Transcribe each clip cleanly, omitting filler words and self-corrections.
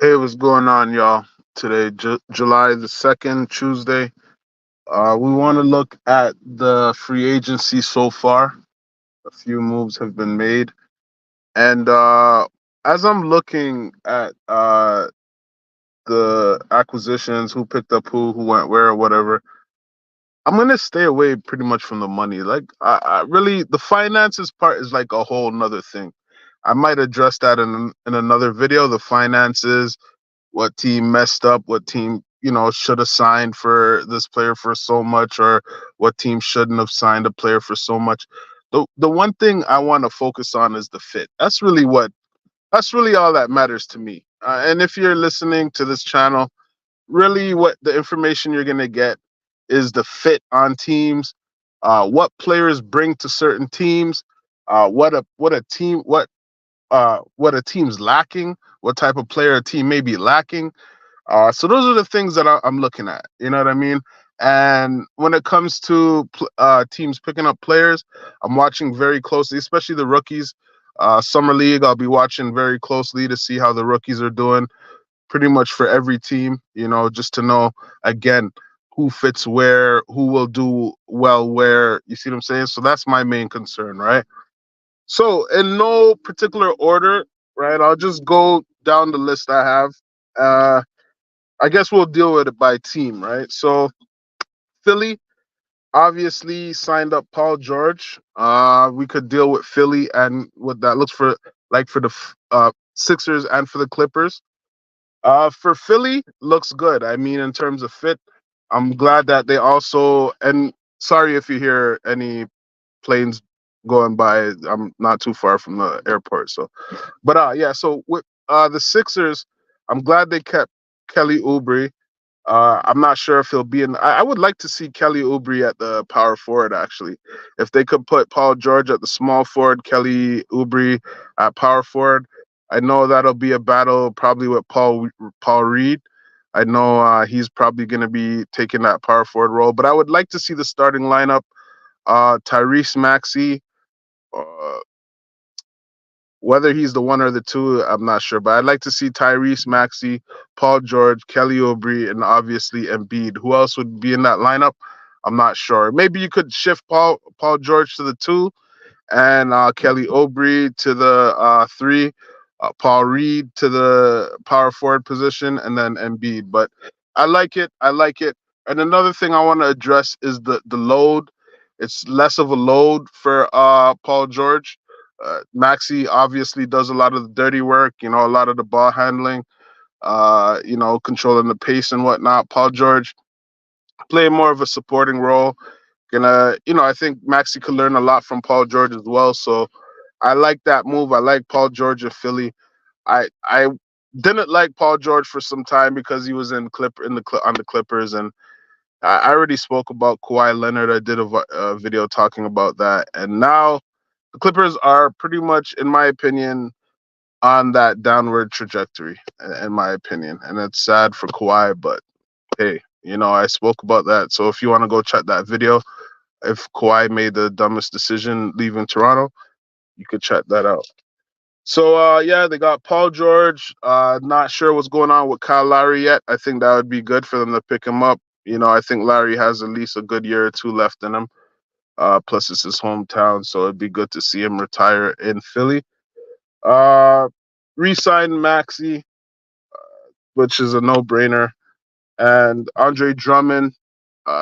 Hey, what's going on, y'all? Today, July the 2nd, Tuesday. We want to look at the free agency so far. A few moves have been made. And as I'm looking at the acquisitions, who picked up who went where, or whatever, I'm going to stay away pretty much from the money. Like, I really, the finances part is like a whole nother thing. I might address that in another video, the finances, what team messed up, what team should have signed for this player for so much, or what team shouldn't have signed a player for so much. The one thing I want to focus on is the fit. That's really all that matters to me. And if you're listening to this channel, really what the information you're gonna get is the fit on teams, what players bring to certain teams, what a team's lacking, what type of player a team may be lacking. So those are the things that I'm looking at. You know what I mean? And when it comes to teams picking up players, I'm watching very closely, especially the rookies. Summer League, I'll be watching very closely to see how the rookies are doing. Pretty much for every team, just to know again who fits where, who will do well where. You see what I'm saying? So that's my main concern, right? So in no particular order, right? I'll just go down the list I have. Uh, I guess we'll deal with it by team, right? So Philly obviously signed up Paul George. We could deal with Philly and what that looks for like for the Sixers and for the Clippers. For Philly, looks good. I mean, in terms of fit, I'm glad that they also, and sorry if you hear any planes going by. I'm not too far from the airport, so. But yeah. So with the Sixers, I'm glad they kept Kelly Oubre. I'm not sure if he'll be in. I would like to see Kelly Oubre at the power forward. Actually, if they could put Paul George at the small forward, Kelly Oubre at power forward, I know that'll be a battle probably with Paul Reed. I know he's probably going to be taking that power forward role, but I would like to see the starting lineup: Tyrese Maxey. Uh, Whether he's the one or the two, I'm not sure. But I'd like to see Tyrese Maxey, Paul George, Kelly Oubre, and obviously Embiid. Who else would be in that lineup? I'm not sure. Maybe you could shift Paul George to the two, and Kelly Oubre to the three, Paul Reed to the power forward position, and then Embiid. But I like it. I like it. And another thing I want to address is the load. It's less of a load for Paul George. Maxi obviously does a lot of the dirty work, a lot of the ball handling, controlling the pace and whatnot. Paul George play more of a supporting role. I think Maxi could learn a lot from Paul George as well. So I like that move. I like Paul George of Philly. I didn't like Paul George for some time because he was on the Clippers, and I already spoke about Kawhi Leonard. I did a video talking about that, and now the Clippers are pretty much, in my opinion, on that downward trajectory. In my opinion, and it's sad for Kawhi, but hey, I spoke about that. So if you want to go check that video, if Kawhi made the dumbest decision leaving Toronto, you could check that out. So yeah, they got Paul George. Not sure what's going on with Kyle Lowry yet. I think that would be good for them to pick him up. I think Larry has at least a good year or two left in him. Plus, it's his hometown, so it'd be good to see him retire in Philly. Uh, Resign Maxi, which is a no-brainer, and Andre Drummond.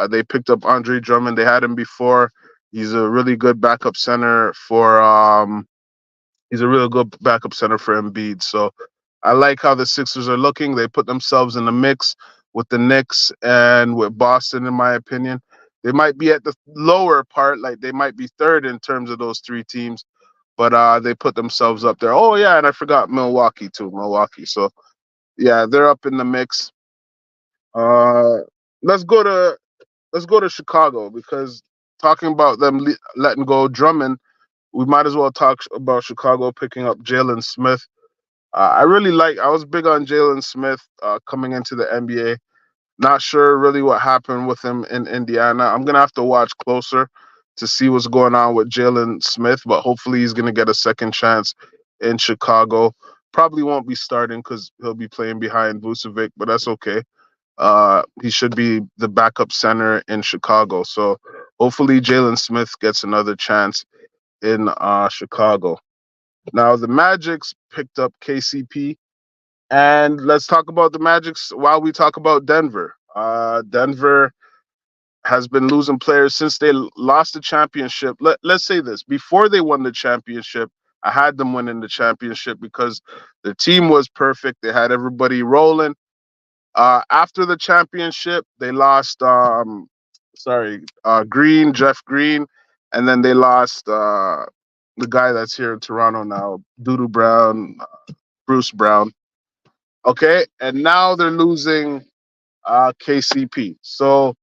They picked up Andre Drummond. They had him before. He's a really good backup center for He's a real good backup center for Embiid. So I like how the Sixers are looking. They put themselves in the mix with the Knicks and with Boston, in my opinion. They might be at the lower part, like they might be third in terms of those three teams, but they put themselves up there. Oh yeah, and I forgot Milwaukee too. Milwaukee. So yeah, they're up in the mix. Uh, let's go to Chicago, because talking about them letting go Drummond, we might as well talk about Chicago picking up Jalen Smith. I was big on Jalen Smith coming into the NBA. Not sure really what happened with him in Indiana. I'm going to have to watch closer to see what's going on with Jalen Smith, but hopefully he's going to get a second chance in Chicago. Probably won't be starting because he'll be playing behind Vucevic, but that's okay. He should be the backup center in Chicago. So hopefully Jalen Smith gets another chance in Chicago. Now the Magic's picked up KCP, and let's talk about the Magic's while we talk about Denver. Denver has been losing players since they lost the championship. Let's say this: before they won the championship, I had them winning the championship because the team was perfect. They had everybody rolling. After the championship, they lost Green, Jeff Green, and then they lost the guy that's here in Toronto now, Doodoo Brown, Bruce Brown. Okay, and now they're losing KCP. So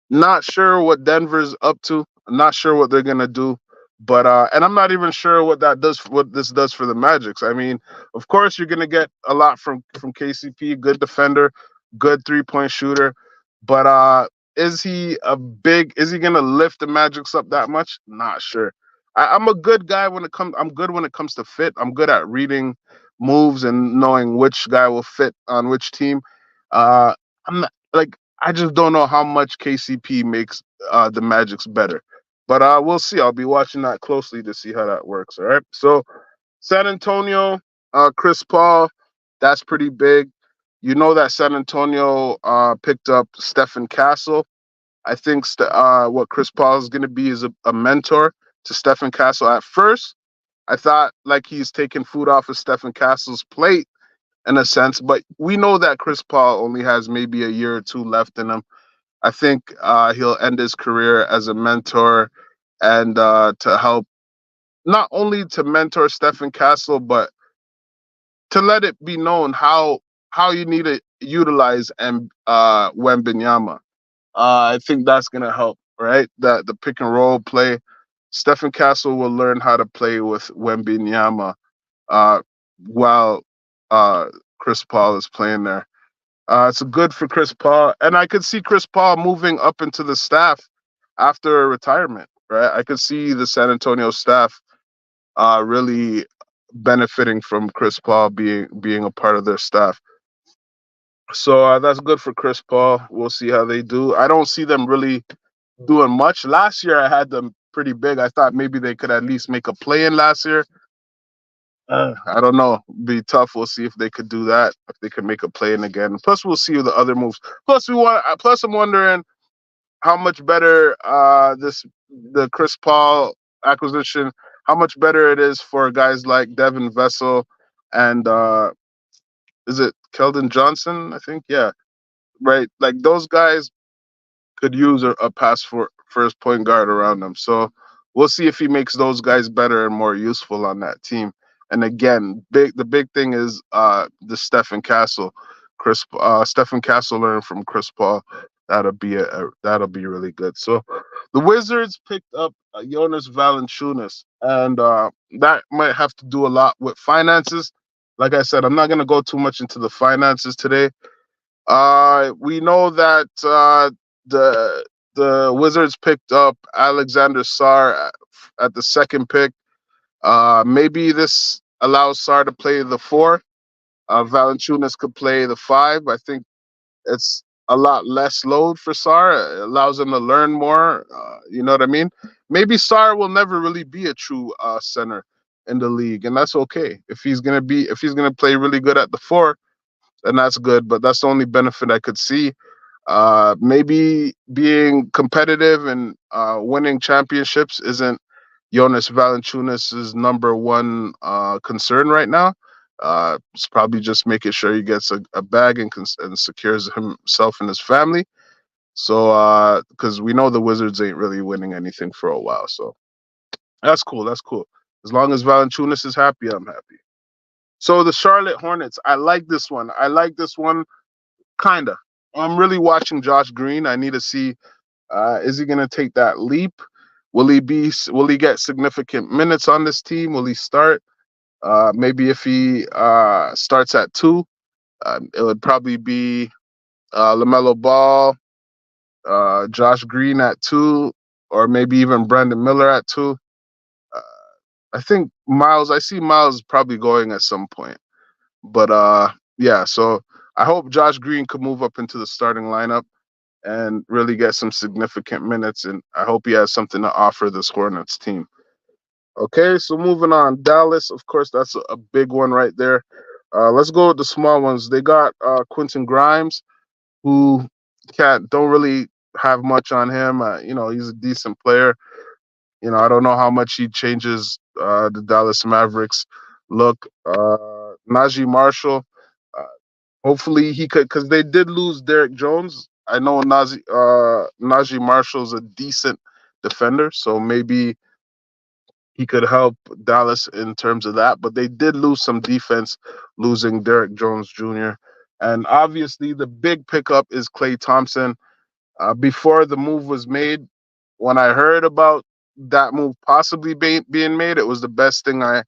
not sure what Denver's up to. I'm not sure what they're gonna do, but and I'm not even sure what this does for the Magics. I mean, of course you're gonna get a lot from KCP, good defender, good 3-point shooter, but is he gonna lift the Magics up that much? Not sure. I'm a good guy when it comes. I'm good when it comes to fit. I'm good at reading moves and knowing which guy will fit on which team. I'm not like I just don't know how much KCP makes the Magic's better. But we'll see. I'll be watching that closely to see how that works. All right. So San Antonio, Chris Paul, that's pretty big. You know that San Antonio picked up Stephen Castle. I think what Chris Paul is going to be is a mentor to Stephen Castle. At first, I thought like he's taking food off of Stephen Castle's plate in a sense, but we know that Chris Paul only has maybe a year or two left in him. I think he'll end his career as a mentor and to help not only to mentor Stephen Castle, but to let it be known how you need to utilize and Wembenyama. I think that's gonna help, right? The pick and roll play. Stephen Castle will learn how to play with Wembenyama uh, while Chris Paul is playing there. It's good for Chris Paul, and I could see Chris Paul moving up into the staff after retirement. Right, I could see the San Antonio staff really benefiting from Chris Paul being a part of their staff. So that's good for Chris Paul. We'll see how they do. I don't see them really doing much. Last year, I had them pretty big. I thought maybe they could at least make a play in last year. I don't know. Be tough. We'll see if they could do that. If they could make a play in again. Plus, we'll see the other moves. Plus, Plus, I'm wondering how much better the Chris Paul acquisition. How much better it is for guys like Devin Vessel and is it Keldon Johnson? I think right. Like those guys could use a pass for first point guard around them. So we'll see if he makes those guys better and more useful on that team. And again, the big thing is the Stephen Castle, Stephen Castle learning from Chris Paul. That'll be really good. So the Wizards picked up Jonas Valanciunas, and that might have to do a lot with finances. Like I said, I'm not going to go too much into the finances today. We know that the Wizards picked up Alexander Sarr at the second pick. Maybe this allows Sarr to play the 4. Valanciunas could play the 5. I think it's a lot less load for Sarr. It allows him to learn more. You know what I mean? Maybe Sarr will never really be a true center in the league, and that's okay. If he's gonna play really good at the 4, then that's good. But that's the only benefit I could see. Maybe being competitive and winning championships isn't Jonas Valanciunas' number one concern right now. It's probably just making sure he gets a bag and secures himself and his family. So, because we know the Wizards ain't really winning anything for a while. So that's cool. That's cool. As long as Valanciunas is happy, I'm happy. So the Charlotte Hornets, I like this one. I like this one, kinda. I'm really watching Josh Green. I need to see is he going to take that leap? Will he get significant minutes on this team? Will he start? Maybe if he starts at 2, it would probably be LaMelo Ball, Josh Green at 2, or maybe even Brandon Miller at 2. I think I see Miles probably going at some point. But yeah, so I hope Josh Green could move up into the starting lineup and really get some significant minutes, and I hope he has something to offer this Hornets team. Okay, so moving on, Dallas, of course, that's a big one right there. Let's go with the small ones. They got Quentin Grimes, who can't don't really have much on him. He's a decent player. I don't know how much he changes the Dallas Mavericks look. Najee Marshall, uh, hopefully he could, because they did lose Derek Jones. I know Najee Marshall's a decent defender, so maybe he could help Dallas in terms of that. But they did lose some defense, losing Derek Jones Jr. And obviously, the big pickup is Klay Thompson. Before the move was made, when I heard about that move possibly being made, it was the best thing I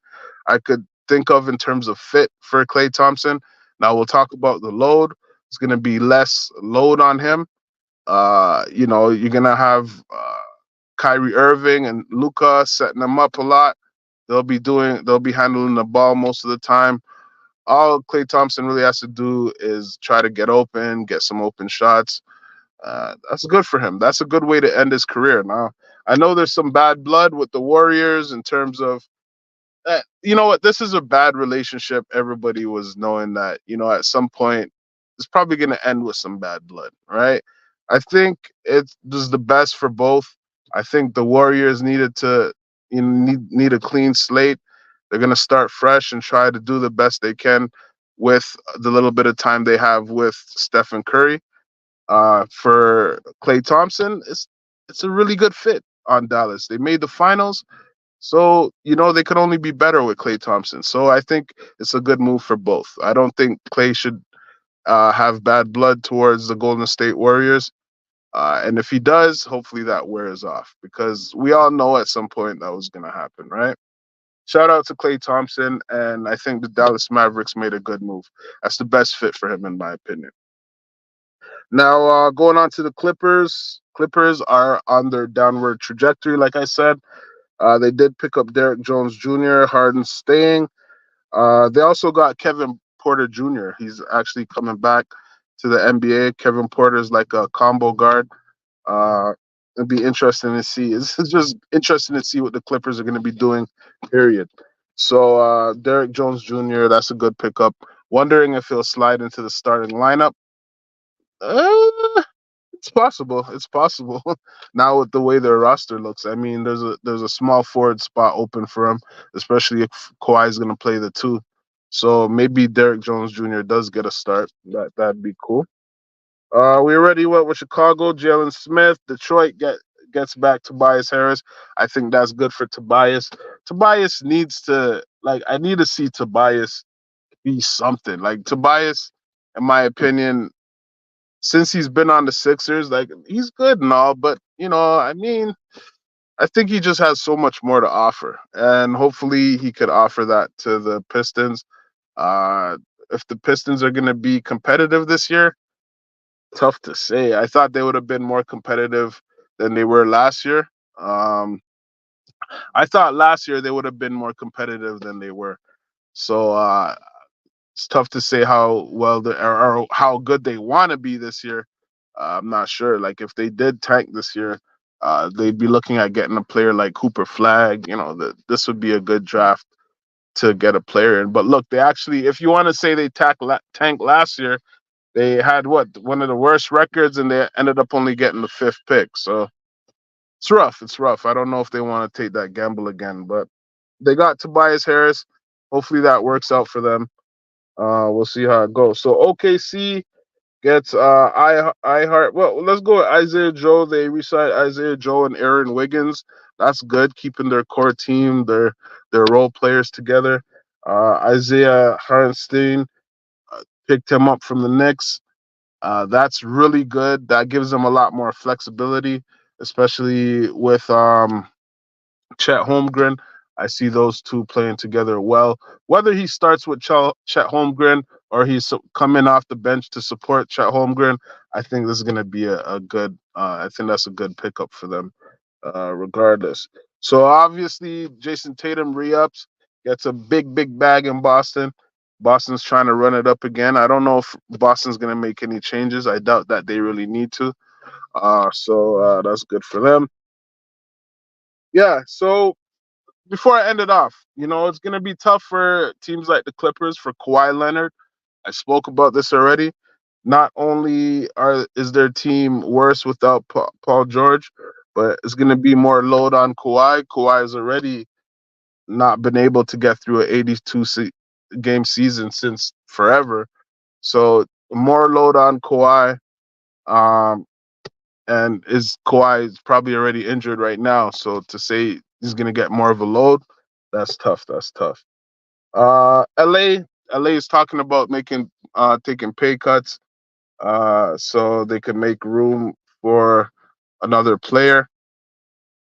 could think of in terms of fit for Klay Thompson. Now we'll talk about the load. It's going to be less load on him. You're going to have Kyrie Irving and Luka setting them up a lot. They'll be handling the ball most of the time. All Klay Thompson really has to do is try to get open, get some open shots. That's good for him. That's a good way to end his career. Now, I know there's some bad blood with the Warriors in terms of, you know what, this is a bad relationship. Everybody was knowing that, at some point, it's probably going to end with some bad blood, right? I think it was the best for both. I think the Warriors needed to need a clean slate. They're going to start fresh and try to do the best they can with the little bit of time they have with Stephen Curry. For Klay Thompson, it's a really good fit on Dallas. They made the finals, so they could only be better with Klay Thompson. So I think it's a good move for both. I don't think Klay should have bad blood towards the Golden State Warriors. And if he does, hopefully that wears off, because we all know at some point that was going to happen, right? Shout out to Klay Thompson, and I think the Dallas Mavericks made a good move. That's the best fit for him, in my opinion. Now, going on to the Clippers. Clippers are on their downward trajectory, like I said. They did pick up Derek Jones Jr., Harden's staying. They also got Kevin Porter Jr. He's actually coming back to the NBA. Kevin Porter's like a combo guard. Uh, it'd be interesting to see. It's just interesting to see what the Clippers are going to be doing, period. So, Derek Jones Jr., that's a good pickup. Wondering if he'll slide into the starting lineup. Uh, it's possible. It's possible. Now with the way their roster looks, I mean, there's a small forward spot open for him, especially if Kawhi is going to play the two. So maybe Derek Jones Jr. does get a start. That'd be cool. We already went with Chicago. Jalen Smith. Detroit gets back Tobias Harris. I think that's good for Tobias. Tobias needs to, like, I need to see Tobias be something. Like, Tobias, in my opinion, since he's been on the Sixers, like, he's good and all, but I mean, I think he just has so much more to offer, and hopefully he could offer that to the Pistons. Uh, if the Pistons are going to be competitive this year, tough to say. I thought they would have been more competitive than they were last year. Um, I thought last year they would have been more competitive than they were. So it's tough to say how well or how good they want to be this year. I'm not sure. Like, if they did tank this year, they'd be looking at getting a player like Cooper Flag. This would be a good draft to get a player in. But look, they actually, if you want to say they tanked last year, they had one of the worst records, and they ended up only getting the fifth pick. So it's rough. It's rough. I don't know if they want to take that gamble again, but they got Tobias Harris. Hopefully that works out for them. We'll see how it goes. So OKC gets I Heart. Well, let's go with Isaiah Joe. They re-signed Isaiah Joe and Aaron Wiggins. That's good, keeping their core team, their role players together. Isaiah Hartenstein picked him up from the Knicks. That's really good. That gives them a lot more flexibility, especially with Chet Holmgren. I see those two playing together well. Whether he starts with Chet Holmgren or he's coming off the bench to support Chet Holmgren, I think this is going to be a good. I think that's a good pickup for them, regardless. So obviously, Jason Tatum re-ups, gets a big bag in Boston. Boston's trying to run it up again. I don't know if Boston's going to make any changes. I doubt that they really need to. So that's good for them. Yeah. So before I end it off, it's going to be tough for teams like the Clippers for Kawhi Leonard. I spoke about this already. Not only is their team worse without Paul George, but it's going to be more load on Kawhi. Kawhi has already not been able to get through an 82 game season since forever. So more load on Kawhi. Um, and Kawhi is probably already injured right now. So to say he's going to get more of a load, that's tough. That's tough. LA is talking about taking pay cuts so they can make room for another player.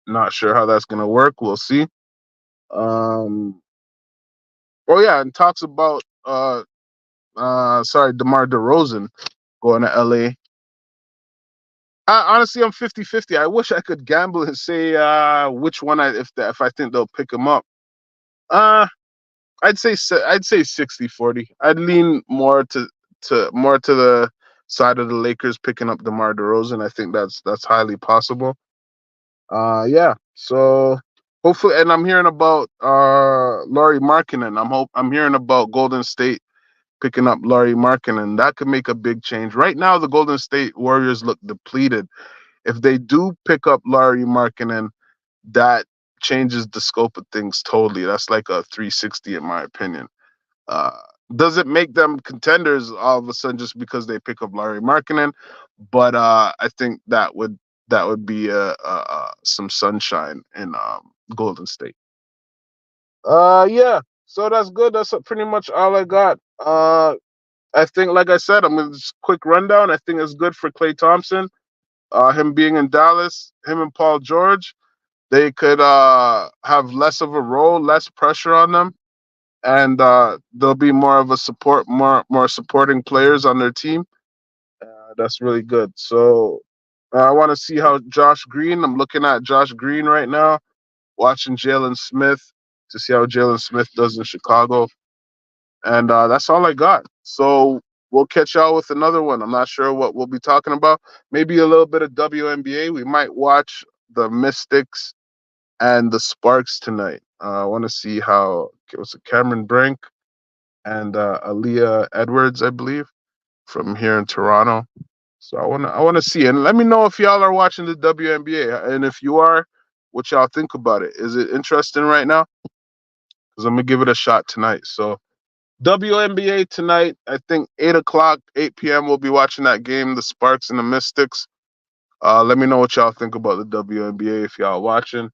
Not sure how that's going to work. We'll see. Um, oh yeah, and talks about DeMar DeRozan going to LA. Honestly, I'm 50-50. I wish I could gamble and say which one if I think they'll pick him up. Uh I'd say 60-40. I'd lean more to the side of the Lakers picking up DeMar DeRozan. I think that's highly possible. Yeah. So hopefully, and I'm hearing about Lauri Markkanen. I'm hearing about Golden State picking up Lauri Markkanen. That could make a big change. Right now, the Golden State Warriors look depleted. If they do pick up Lauri Markkanen, that changes the scope of things totally. That's like a 360 in my opinion. Uh, does it make them contenders all of a sudden just because they pick up Larry Markkinen? But I think that would be some sunshine in Golden State. Yeah. So that's good. That's pretty much all I got. I think, like I said, I'm gonna just quick rundown. I think it's good for Klay Thompson. Him being in Dallas, him and Paul George, they could have less of a role, less pressure on them, and there'll be more of a more supporting players on their team. That's really good. So I want to see how Josh Green. I'm looking at Josh Green right now, watching Jalen Smith to see how Jalen Smith does in Chicago, and that's all I got. So we'll catch y'all with another one. I'm not sure what we'll be talking about. Maybe a little bit of WNBA. We might watch the Mystics and the Sparks tonight. I want to see how it was Cameron Brink and Aaliyah Edwards, I believe, from here in Toronto. So I wanna see, and let me know if y'all are watching the WNBA, and if you are, what y'all think about it. Is it interesting right now? Because I'm gonna give it a shot tonight. So WNBA tonight, I think 8 o'clock, 8 p.m. We'll be watching that game, the Sparks and the Mystics. Let me know what y'all think about the WNBA if y'all watching.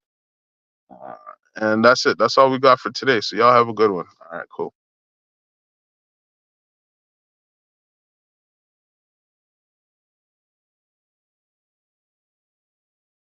Uh, and that's it. That's all we got for today. So y'all have a good one. All right, cool.